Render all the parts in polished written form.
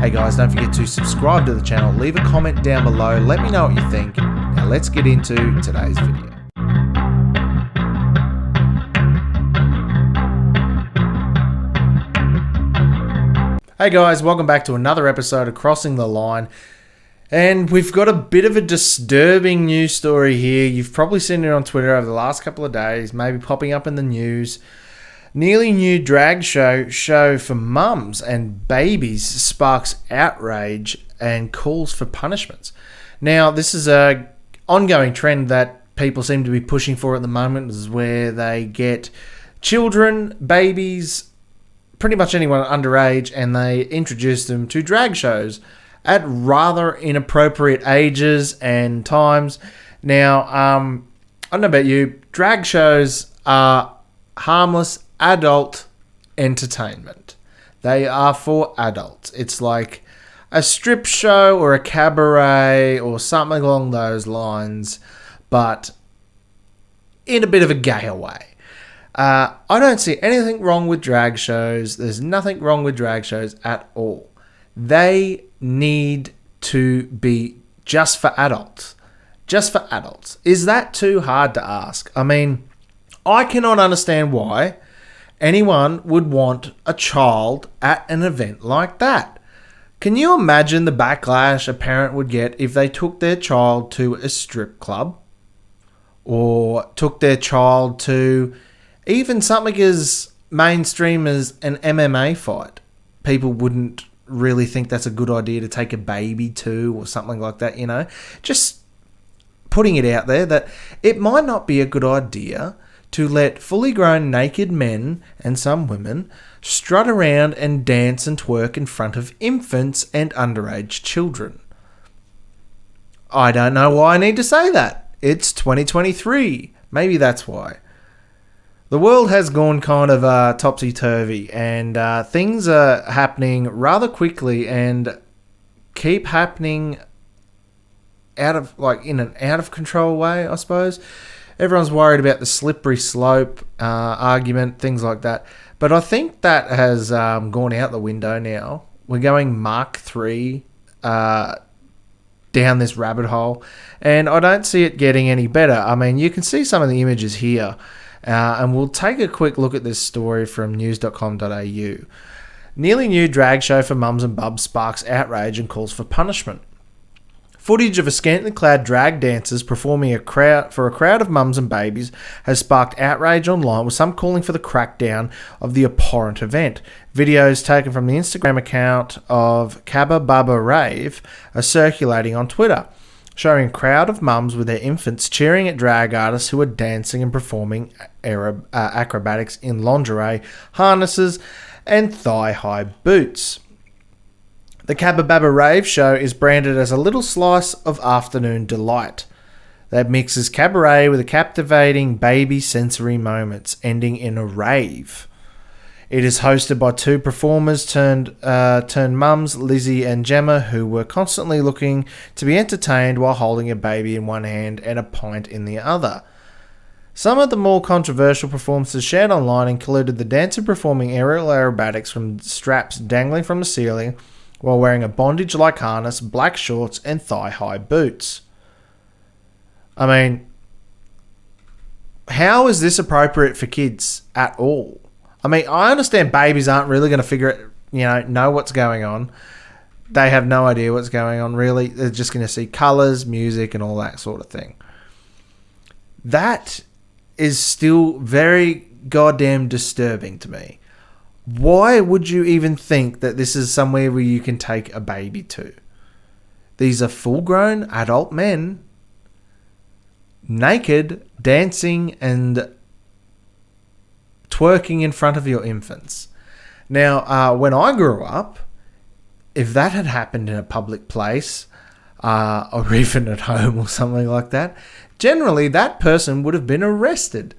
Hey guys, don't forget to subscribe to the channel, leave a comment down below, let me know what you think. Now let's get into today's video. Hey guys, welcome back to another episode of Crossing the Line. And we've got a bit of a disturbing news story here. You've probably seen it on Twitter over the last couple of days, maybe popping up in the news. Nearly new drag show for mums and babies sparks outrage and calls for punishments. Now, this is a ongoing trend that people seem to be pushing for at the moment, is where they get children, babies, pretty much anyone underage, and they introduce them to drag shows at rather inappropriate ages and times. Now, I don't know about you, drag shows are harmless adult entertainment. They are for adults. It's like a strip show or a cabaret or something along those lines, but in a bit of a gayer way. I don't see anything wrong with drag shows. There's nothing wrong with drag shows at all. They need to be just for adults. Just for adults. Is that too hard to ask? I mean, I cannot understand why anyone would want a child at an event like that. Can you imagine the backlash a parent would get if they took their child to a strip club or took their child to even something as mainstream as an MMA fight? People wouldn't really think that's a good idea to take a baby to, or something like that, you know? Just putting it out there that it might not be a good idea to let fully grown naked men and some women strut around and dance and twerk in front of infants and underage children. I don't know why I need to say that. It's 2023. Maybe that's why. The world has gone kind of topsy-turvy, and things are happening rather quickly and keep happening in an out of control way, I suppose. Everyone's worried about the slippery slope argument, things like that. But I think that has gone out the window now. We're going Mark 3 down this rabbit hole, and I don't see it getting any better. I mean, you can see some of the images here, and we'll take a quick look at this story from news.com.au. Nearly new drag show for mums and bubs sparks outrage and calls for punishment. Footage of a scantily clad drag dancers performing for a crowd of mums and babies has sparked outrage online, with some calling for the crackdown of the abhorrent event. Videos taken from the Instagram account of Cabba Bubba Rave are circulating on Twitter, showing a crowd of mums with their infants cheering at drag artists who are dancing and performing acrobatics in lingerie, harnesses, and thigh-high boots. The Cabba Bubba Rave show is branded as a little slice of afternoon delight that mixes cabaret with a captivating baby sensory moments, ending in a rave. It is hosted by two performers turned mums, Lizzie and Gemma, who were constantly looking to be entertained while holding a baby in one hand and a pint in the other. Some of the more controversial performances shared online included the dancer performing aerial aerobatics from straps dangling from the ceiling while wearing a bondage-like harness, black shorts, and thigh-high boots. I mean, how is this appropriate for kids at all? I mean, I understand babies aren't really going to figure it, know what's going on. They have no idea what's going on, really. They're just going to see colours, music, and all that sort of thing. That is still very goddamn disturbing to me. Why would you even think that this is somewhere where you can take a baby to? These are full-grown adult men, naked, dancing and twerking in front of your infants. Now, when I grew up, if that had happened in a public place, or even at home or something like that, generally that person would have been arrested.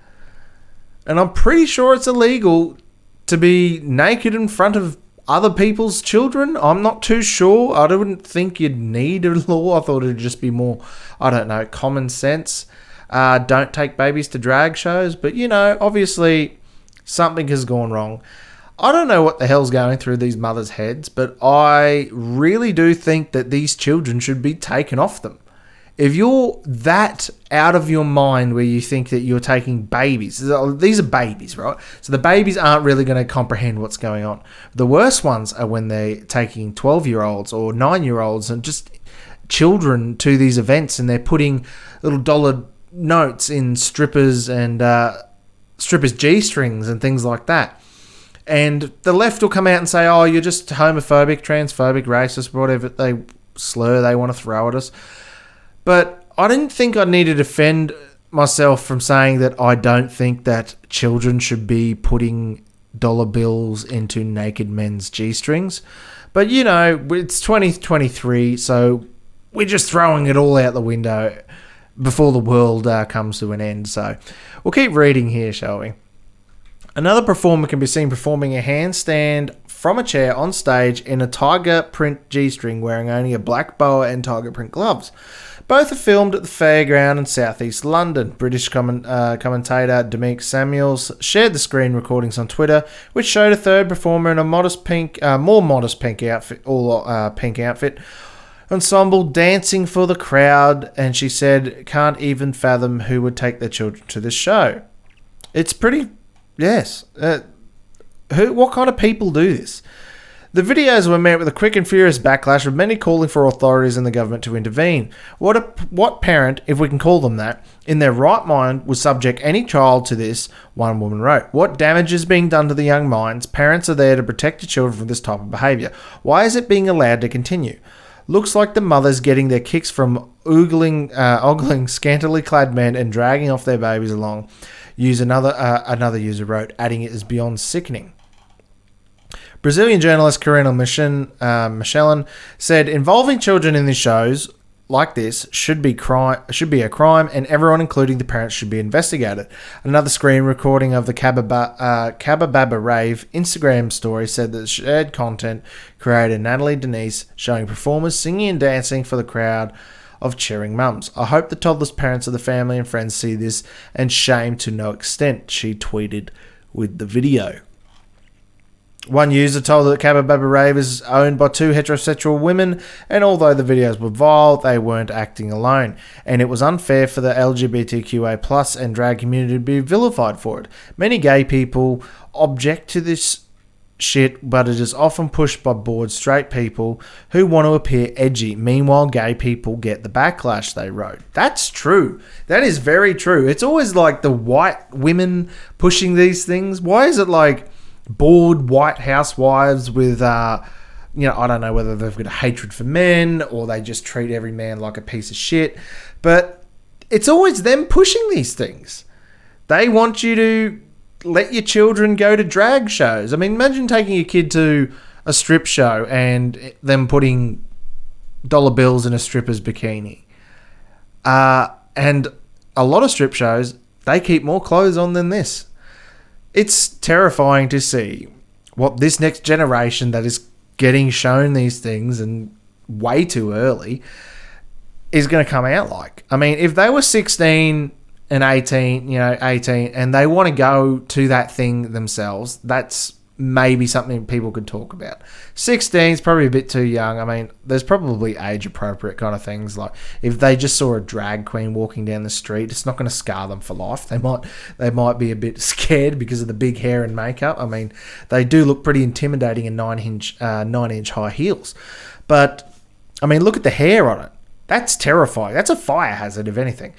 And I'm pretty sure it's illegal to be naked in front of other people's children. I'm not too sure. I wouldn't think you'd need a law. I thought it'd just be more, common sense. Don't take babies to drag shows. But, obviously something has gone wrong. I don't know what the hell's going through these mothers' heads, but I really do think that these children should be taken off them. If you're that out of your mind where you think that you're taking babies, these are babies, right? So the babies aren't really going to comprehend what's going on. The worst ones are when they're taking 12-year-olds or 9-year-olds and just children to these events, and they're putting little dollar notes in strippers and strippers' G-strings and things like that. And the left will come out and say, oh, you're just homophobic, transphobic, racist, whatever they slur they want to throw at us. But I didn't think I needed to defend myself from saying that I don't think that children should be putting dollar bills into naked men's G-strings. But, you know, it's 2023, so we're just throwing it all out the window before the world comes to an end. So we'll keep reading here, shall we? Another performer can be seen performing a handstand from a chair on stage in a tiger print G-string, wearing only a black boa and tiger print gloves. Both are filmed at the fairground in southeast London. British commentator Demeek Samuels shared the screen recordings on Twitter, which showed a third performer in a more modest pink outfit, pink outfit ensemble, dancing for the crowd, and she said, "Can't even fathom who would take their children to this show." It's pretty, yes. What kind of people do this? The videos were met with a quick and furious backlash, with many calling for authorities and the government to intervene. What parent, if we can call them that, in their right mind would subject any child to this, one woman wrote. What damage is being done to the young minds? Parents are there to protect the children from this type of behaviour. Why is it being allowed to continue? Looks like the mothers getting their kicks from ogling scantily clad men and dragging off their babies along. Another user wrote, adding it is beyond sickening. Brazilian journalist Karina Michelin said, involving children in these shows like this should be a crime, and everyone, including the parents, should be investigated. Another screen recording of the Cabababa Rave Instagram story said that shared content creator Natalie Denise showing performers singing and dancing for the crowd of cheering mums. I hope the toddlers' parents of the family and friends see this, and shame to no extent, she tweeted with the video. One user told that Cabababa Rave is owned by two heterosexual women, and although the videos were vile, they weren't acting alone, and it was unfair for the LGBTQA+ and drag community to be vilified for it. Many gay people object to this shit, but it is often pushed by bored straight people who want to appear edgy. Meanwhile, gay people get the backlash, they wrote. That's true. That is very true. It's always like the white women pushing these things. Why is it like bored white housewives with, I don't know whether they've got a hatred for men or they just treat every man like a piece of shit. But it's always them pushing these things. They want you to let your children go to drag shows. I mean, imagine taking your kid to a strip show and them putting dollar bills in a stripper's bikini. And a lot of strip shows, they keep more clothes on than this. It's terrifying to see what this next generation that is getting shown these things and way too early is going to come out like. I mean, if they were 16 and 18, 18, and they want to go to that thing themselves, that's maybe something people could talk about. 16 is probably a bit too young. I mean, there's probably age-appropriate kind of things. Like, if they just saw a drag queen walking down the street, it's not going to scar them for life. They might be a bit scared because of the big hair and makeup. I mean, they do look pretty intimidating in 9-inch high heels. But, I mean, look at the hair on it. That's terrifying. That's a fire hazard, if anything.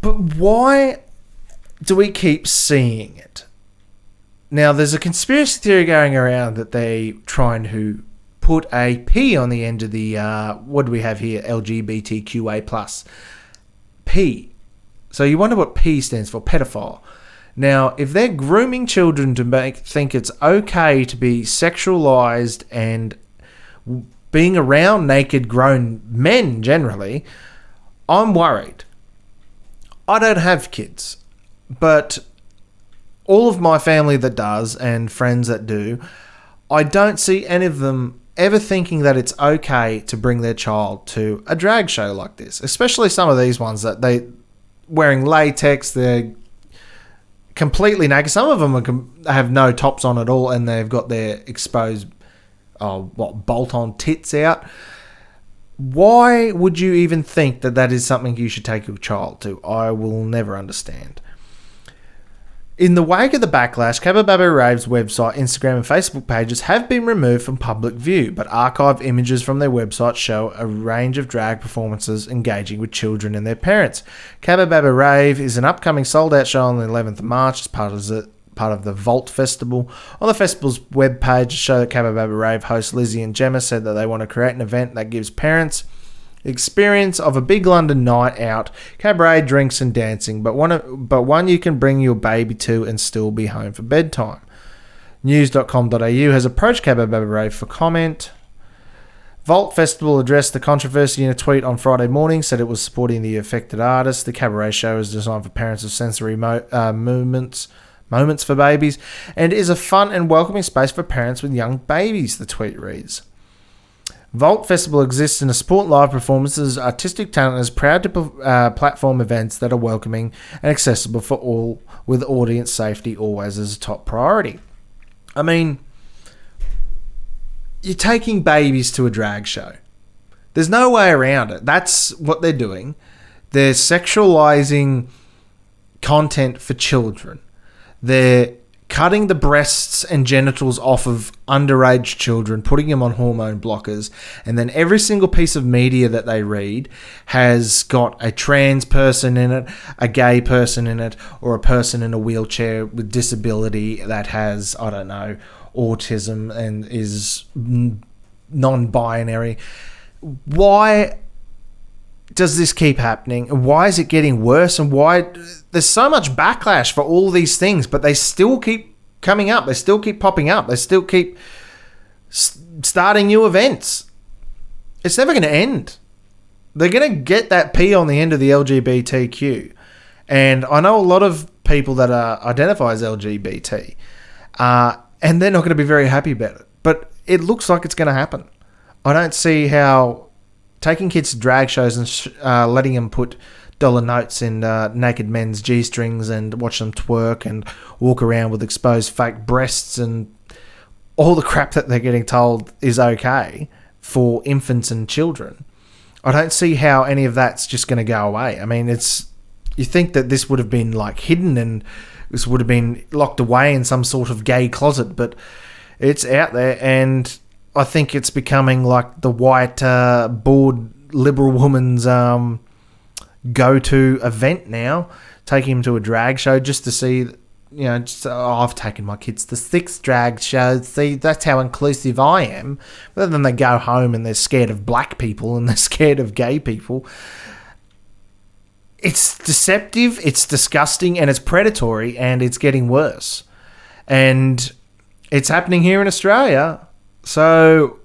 But why do we keep seeing it? Now, there's a conspiracy theory going around that they trying to put a P on the end of the, what do we have here? LGBTQA+. P. So you wonder what P stands for, pedophile. Now, if they're grooming children to think it's okay to be sexualized and being around naked grown men generally, I'm worried. I don't have kids, but all of my family that does and friends that do, I don't see any of them ever thinking that it's okay to bring their child to a drag show like this, especially some of these ones that they wearing latex, they're completely naked. Some of them have no tops on at all, and they've got their exposed, bolt-on tits out. Why would you even think that is something you should take your child to? I will never understand. In the wake of the backlash, Cabba Babba Rave's website, Instagram and Facebook pages have been removed from public view, but archived images from their website show a range of drag performances engaging with children and their parents. Cabba Babba Rave is an upcoming sold-out show on the 11th of March as part of the Vault Festival. On the festival's webpage, a show that Cabba Babba Rave host Lizzie and Gemma said that they want to create an event that gives parents experience of a big London night out, cabaret, drinks and dancing, but one you can bring your baby to and still be home for bedtime. News.com.au has approached Cabba Babba Rave for comment. Vault Festival addressed the controversy in a tweet on Friday morning, said it was supporting the affected artists. The cabaret show is designed for parents of sensory moments for babies and is a fun and welcoming space for parents with young babies, the tweet reads. Vault Festival exists to support live performances, artistic talent, and is proud to platform events that are welcoming and accessible for all, with audience safety always as a top priority. I mean, you're taking babies to a drag show. There's no way around it. That's what they're doing. They're sexualizing content for children. They're cutting the breasts and genitals off of underage children, putting them on hormone blockers, and then every single piece of media that they read has got a trans person in it, a gay person in it, or a person in a wheelchair with disability that has, I don't know, autism and is non-binary. Why does this keep happening? Why is it getting worse? And why there's so much backlash for all these things, but they still keep coming up. They still keep popping up. They still keep starting new events. It's never going to end. They're going to get that P on the end of the LGBTQ. And I know a lot of people that identify as LGBT, and they're not going to be very happy about it. But it looks like it's going to happen. I don't see how taking kids to drag shows and letting them put dollar notes in naked men's G-strings and watch them twerk and walk around with exposed fake breasts and all the crap that they're getting told is okay for infants and children. I don't see how any of that's just going to go away. I mean, you think that this would have been like hidden and this would have been locked away in some sort of gay closet, but it's out there, and I think it's becoming like the white, bored liberal woman's go-to event now, taking him to a drag show just to see, I've taken my kids to 6 drag shows. See, that's how inclusive I am. But then they go home and they're scared of black people and they're scared of gay people. It's deceptive, it's disgusting, and it's predatory, and it's getting worse. And it's happening here in Australia. So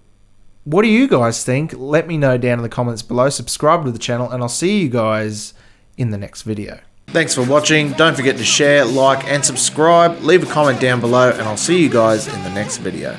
what do you guys think? Let me know down in the comments below. Subscribe to the channel, and I'll see you guys in the next video. Thanks for watching. Don't forget to share, like, and subscribe. Leave a comment down below, and I'll see you guys in the next video.